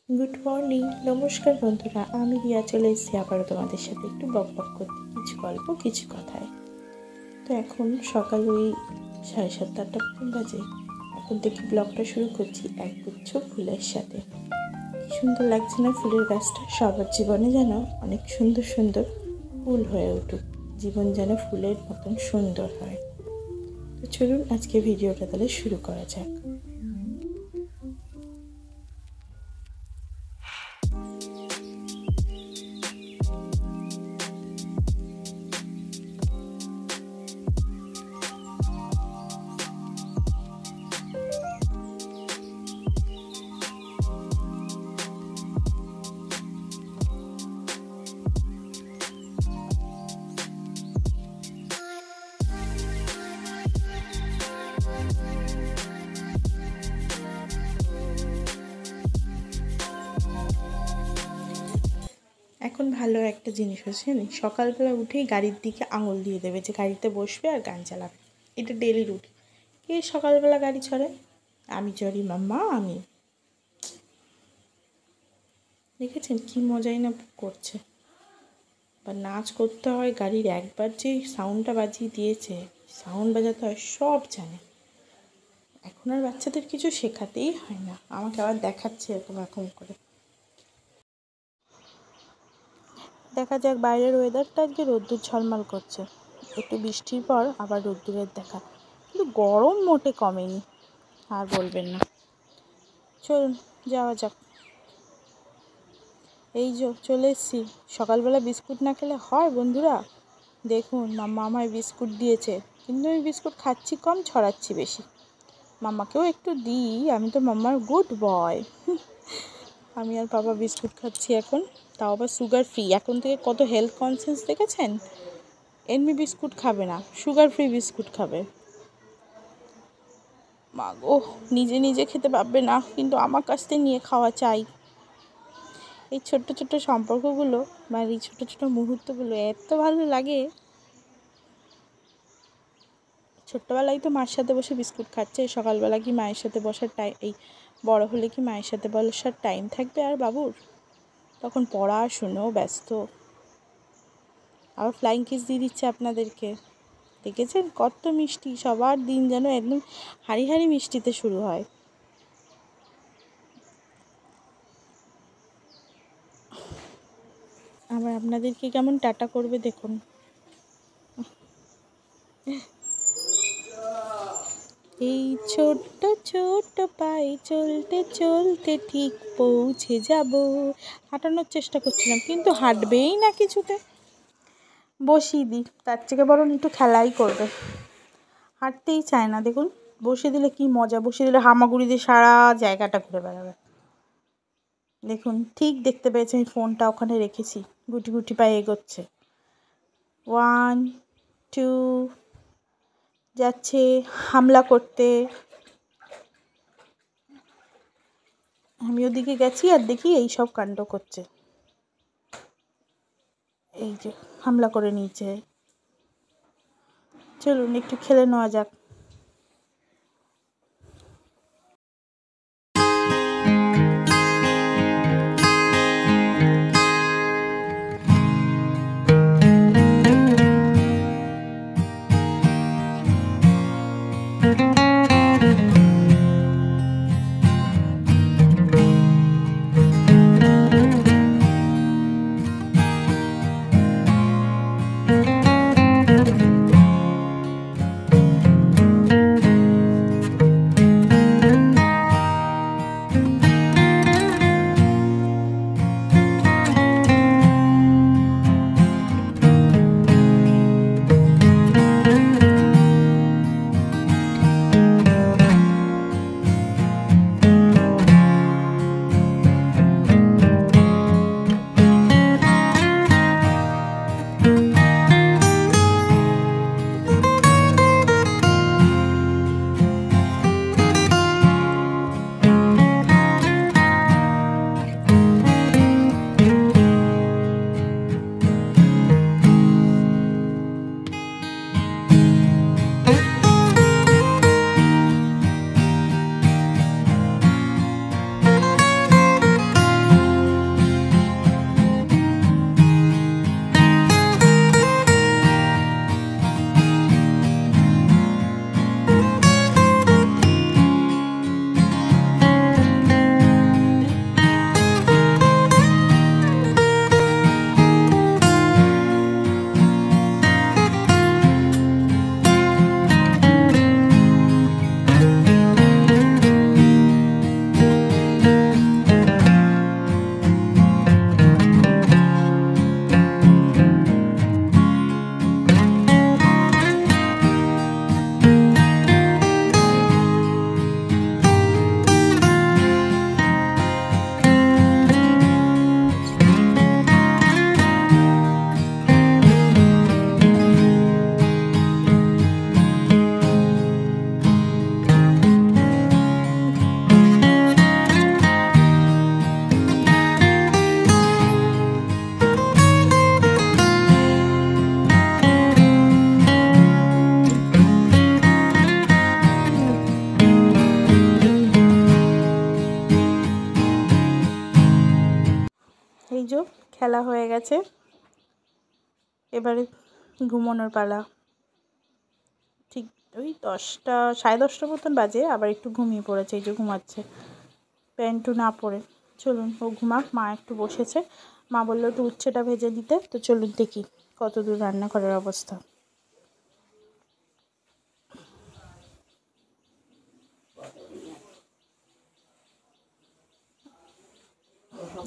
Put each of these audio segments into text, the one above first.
Good morning, নমস্কার বন্ধুরা। আমি রিয়া চলে এসেছি আবারও তোমাদের সাথে একটু বক বক করতে, কিছু গল্প কিছু কথায়। তো এখন সকাল ওই 7:30-8টা মতন বাজে। এখন থেকে ব্লগটা শুরু করছি একগুচ্ছ ফুলের সাথে। কি সুন্দর লাগছে না ফুলের গাছটা? সবার জীবনে যেন অনেক সুন্দর সুন্দর ফুল হয়ে উঠুক, জীবন যেন ফুলের মতন সুন্দর হয়। তো চলুন আজকে ভিডিওটা তাহলে শুরু করা যাক। এখন ভালো একটা জিনিস হচ্ছে, সকালবেলা উঠেই গাড়ির দিকে আঙুল দিয়ে দেবে যে গাড়িতে বসবে আর গান চালাবে। এটা ডেলি রুটিন। কে সকালবেলা গাড়ি চড়ে? আমি চড়ি মাম্মা, আমি। দেখেছেন কি মজাই না করছে। বা নাচ করতে হয় গাড়ির, একবার যে সাউন্ডটা বাজিয়ে দিয়েছে, সাউন্ড বাজাতে হয় সব জানে। এখন আর বাচ্চাদের কিছু শেখাতেই হয় না, আমাকে আবার দেখাচ্ছে এরকম করে। দেখা যাক বাইরের ওয়েদারটা, আজকে রোদ্দুর ঝলমল করছে। একটু বৃষ্টির পর আবার রোদ্দুরের দেখা, কিন্তু গরম মোটে কমেনি। আর বলবেন না। চলুন যাওয়া যাক। এই যে চলে এসেছি। সকালবেলা বিস্কুট না খেলে হয় বন্ধুরা? দেখুন মাম্মা আমায় বিস্কুট দিয়েছে, কিন্তু আমি বিস্কুট খাচ্ছি কম, ছড়াচ্ছি বেশি। মাম্মাকেও একটু দিই, আমি তো মাম্মার গুড বয়। আমি আর বাবা বিস্কুট খাচ্ছি এখন, তাও আবার সুগার ফ্রি। এখন থেকে কত হেলথ কনসিয়াস দেখেছেন? এমনি বিস্কুট খাবে না, সুগার ফ্রি বিস্কুট খাবে। মা গো, নিজে নিজে খেতে পারবে না, কিন্তু আমার কাছ থেকে নিয়ে খাওয়া চাই। এই ছোট্ট ছোট্ট সম্পর্কগুলো বা এই ছোটো ছোটো মুহূর্তগুলো এত ভালো লাগে। ছোট্টবেলায় তো মার সাথে বসে বিস্কুট খাচ্ছে, সকালবেলা কি মায়ের সাথে বসার টাইম, এই বড় হলে কি মায়ের সাথে বসার টাইম থাকবে আর বাবুর? তখন পড়াশুনোও ব্যস্ত। আবার ফ্লাইং কিস দিয়ে দিচ্ছে আপনাদেরকে। দেখেছেন কত মিষ্টি? সবার দিন যেন একদম হাঁড়ি হাঁড়ি মিষ্টিতে শুরু হয়। আবার আপনাদেরকে কেমন টাটা করবে দেখুন। এই ছোট্ট ছোট্ট পায়ে চলতে চলতে ঠিক পৌঁছে যাব। হাঁটানোর চেষ্টা করছিলাম, কিন্তু হাঁটবেই না কিছুতে। বসিয়ে দিই, তার থেকে বরং একটু খেলাই করবে। হাঁটতেই চায় না। দেখুন বসিয়ে দিলে কি মজা, বসিয়ে দিলে হামাগুড়ি দিয়ে সারা জায়গাটা ঘুরে বেড়াবে। দেখুন ঠিক দেখতে পেয়েছে, আমি ফোনটা ওখানে রেখেছি, গুটি গুটি পায়ে এগোচ্ছে। 1 2 যাচ্ছে হামলা করতে। আমি ওদিকে গেছি আর দেখি এই সব কাণ্ড করছে। এই যে হামলা করে নিয়েছে। চলুন একটু খেলে নেওয়া যাক। এই যে খেলা হয়ে গেছে, এবারে ঘুমানোর পালা। ঠিক ওই 10টা 10:30 মতন বাজে, আবার একটু ঘুমিয়ে পড়েছে, এই যে ঘুমাচ্ছে প্যান্টু না পরে। চলুন ও ঘুমাক, মা একটু বসেছে, মা বললো একটু উচ্ছেটা ভেজে দিতে। তো চলুন দেখি কত দূর রান্না করার অবস্থা।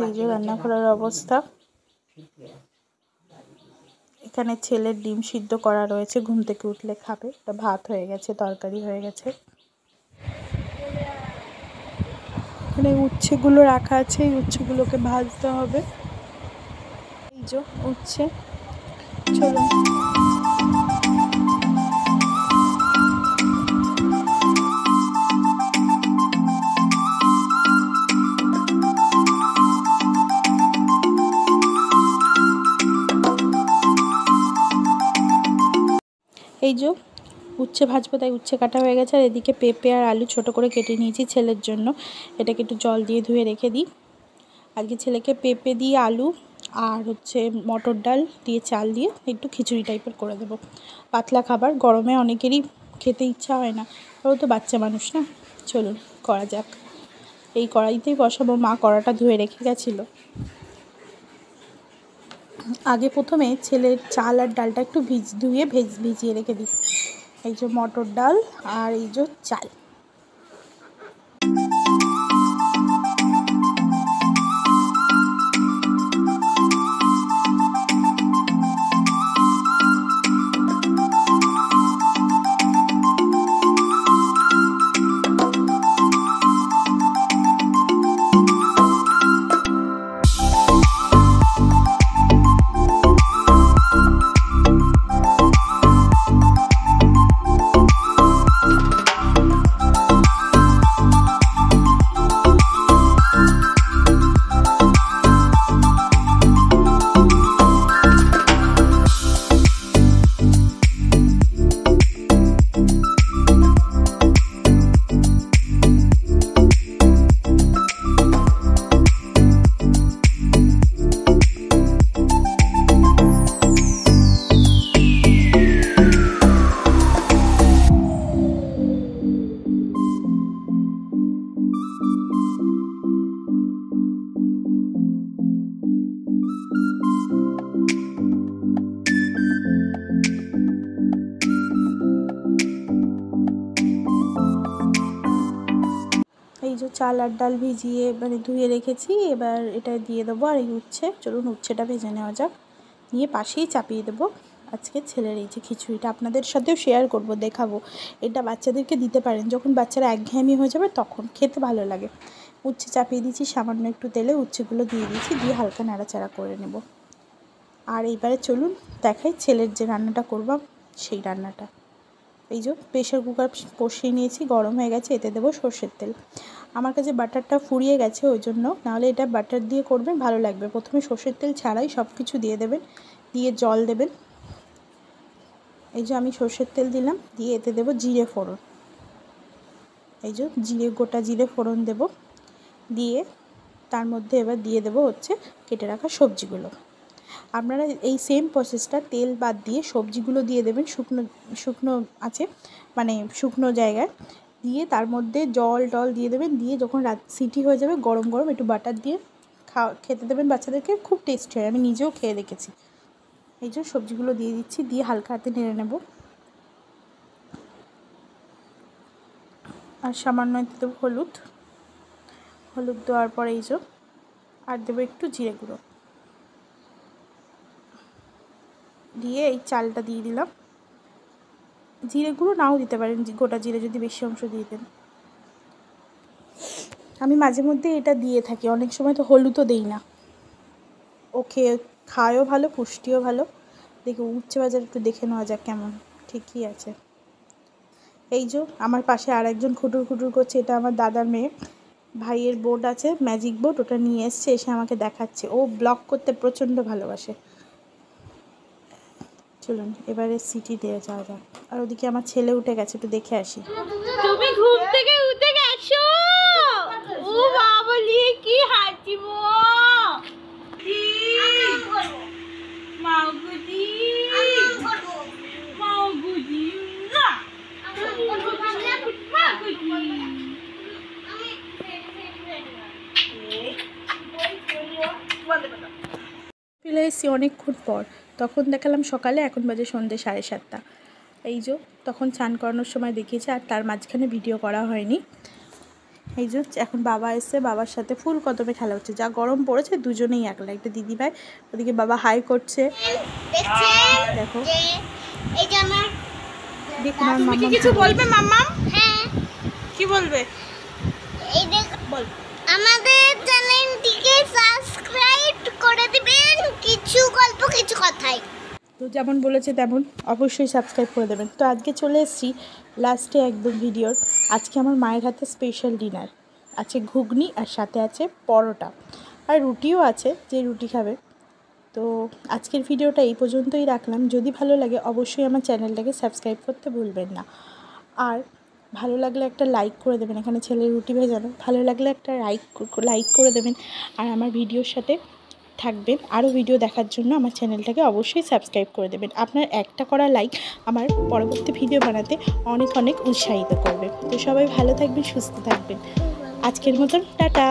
এই যে রান্না করার অবস্থা। এখানে ছেলের ডিম সিদ্ধ করা রয়েছে, ঘুম থেকে উঠলে খাবে। এটা ভাত হয়ে গেছে, তরকারি হয়ে গেছে। এখানে উচ্ছেগুলো রাখা আছে, এই উচ্ছেগুলোকে ভাজতে হবে। এই যে উচ্ছে, চলুন। এই যে উচ্ছে ভাজবো, তাই উচ্ছে কাটা হয়ে গেছে। আর এদিকে পেঁপে আর আলু ছোট করে কেটে নিয়েছি ছেলের জন্য। এটাকে একটু জল দিয়ে ধুয়ে রেখে দিই। আজকে ছেলেকে পেঁপে দিয়ে আলু আর হচ্ছে মটর ডাল দিয়ে চাল দিয়ে একটু খিচুড়ি টাইপের করে দেবো। পাতলা খাবার, গরমে অনেকেরই খেতে ইচ্ছা হয় না, ও তো বাচ্চা মানুষ না। চলুন করা যাক। এই কড়াইতেই বসাবো, মা কড়াটা ধুয়ে রেখে গেছিলো। আগে প্রথমে ছেলের চাল আর ডালটা একটু ধুয়ে ভিজিয়ে রেখে দিই। এই যে মটর ডাল আর এই যে চাল। এই যে চাল আর ডাল ভিজিয়ে মানে ধুয়ে রেখেছি, এবার এটা দিয়ে দেবো। আর এই উচ্ছে, চলুন উচ্ছেটা ভেজে নেওয়া যাক। নিয়ে পাশেই চাপিয়ে দেবো আজকে ছেলের এই যে খিচুড়িটা। আপনাদের সাথেও শেয়ার করব, দেখাবো। এটা বাচ্চাদেরকে দিতে পারেন, যখন বাচ্চারা একঘেয়েমি হয়ে যাবে তখন খেতে ভালো লাগে। উচ্ছে চাপিয়ে দিয়েছি, সামান্য একটু তেলে উচ্ছেগুলো দিয়ে দিয়েছি, দিয়ে হালকা নাড়াচাড়া করে নেব। আর এইবারে চলুন দেখাই ছেলের যে রান্নাটা করবাম সেই রান্নাটা। এই যে প্রেশার কুকার বসিয়ে নিয়েছি, গরম হয়ে গেছে, এতে দেবো সর্ষের তেল। আমার কাছে বাটারটা ফুরিয়ে গেছে, ওই জন্য, নাহলে এটা বাটার দিয়ে করবেন ভালো লাগবে। প্রথমে সর্ষের তেল ছাড়াই সব কিছু দিয়ে দেবেন, দিয়ে জল দেবেন। এই যে আমি সর্ষের তেল দিলাম, দিয়ে এতে দেবো জিরে ফোড়ন। এই যে গোটা জিরে ফোড়ন দেব, দিয়ে তার মধ্যে এবার দিয়ে দেবো হচ্ছে কেটে রাখা সবজিগুলো। আপনারা এই সেম প্রসেসটা তেল বাদ দিয়ে সবজিগুলো দিয়ে দেবেন শুকনো আছে, মানে শুকনো জায়গায় দিয়ে তার মধ্যে জল টল দিয়ে দেবেন। দিয়ে যখন সিটি হয়ে যাবে, গরম গরম একটু বাটার দিয়ে খেতে দেবেন বাচ্চাদেরকে, খুব টেস্টি হয়, আমি নিজেও খেয়ে দেখেছি। এই যে সবজিগুলো দিয়ে দিচ্ছি, দিয়ে হালকা হাতে নেড়ে নেব। আর সামান্য দেবো হলুদ দেওয়ার পরে এই যে আর দেবো একটু জিরে গুঁড়ো, দিয়ে এই চালটা দিয়ে দিলাম। জিরে গুঁড়ো নাও দিতে পারেন, গোটা জিরে যদি বেশি অংশ দিয়ে দেন। আমি মাঝে মধ্যে এটা দিয়ে থাকি, অনেক সময় তো হলুদও দেই না। ও খায়ও ভালো, পুষ্টিও ভালো। দেখি উচ্ছে বাজার একটু দেখে নেওয়া যাক কেমন। ঠিকই আছে। এই যে আমার পাশে আর একজন খুটুর খুটুর করছে, এটা আমার দাদার মেয়ে। ভাইয়ের বোর্ড আছে, ম্যাজিক বোর্ড, ওটা নিয়ে এসছে, এসে আমাকে দেখাচ্ছে। ও ব্লগ করতে প্রচণ্ড ভালোবাসে। চলুন এবারে সিটি দিয়ে যাওয়া যাক। আর ওদিকে আমার ছেলে উঠে গেছে, একটু দেখে আসি। তুমি ঘুম থেকে উঠে গেছো? ও বাবা, কি হাসি মো, কি এসেছি অনেকক্ষণ পর, তখন দেখালাম সকালে, এখন বাজে সন্ধ্যে 7:30। এই যে তখন স্নান করানোর সময় দেখিয়েছে, আর তার মাঝখানে ভিডিও করা হয়নি। এই যে এখন বাবা এসে, বাবার সাথে ফুল কদমে খেলা হচ্ছে, যা গরম পড়েছে দুজনেই একলা। একটা দিদিভাই ওদিকে বাবা হাই করছে, দেখো। তুমি কি কিছু বলবে মাম্মাম? হ্যাঁ, কি বলবে? এই দেখ, বল। আমাদের চ্যানেলটিকে সাবস্ক্রাইব করে দিবেন। কিছু গল্প কিছু কথাই। তো যেমন বলেছে তেমন অবশ্যই সাবস্ক্রাইব করে দেবেন। তো আজকে চলে এসেছি লাস্টে একদম ভিডিওর। আজকে আমার মায়ের হাতে স্পেশাল ডিনার আছে, ঘুগনি আর সাথে আছে পরোটা, আর রুটিও আছে, যে রুটি খাবে। তো আজকের ভিডিওটা এই পর্যন্তই রাখলাম। যদি ভালো লাগে অবশ্যই আমার চ্যানেলটাকে সাবস্ক্রাইব করতে ভুলবেন না। আর ভালো লাগলে একটা লাইক করে দেবেন, এখানে ছেলের রুটি ভেজানো, ভালো লাগলে একটা লাইক করে দেবেন। আর আমার ভিডিওর সাথে থাকবেন, আরও ভিডিও দেখার জন্য আমার চ্যানেলটাকে অবশ্যই সাবস্ক্রাইব করে দেবেন। আপনার একটা করা লাইক আমার পরবর্তী ভিডিও বানাতে অনেক অনেক উৎসাহিত করবে। তো সবাই ভালো থাকবেন, সুস্থ থাকবেন। আজকের মতন টাটা।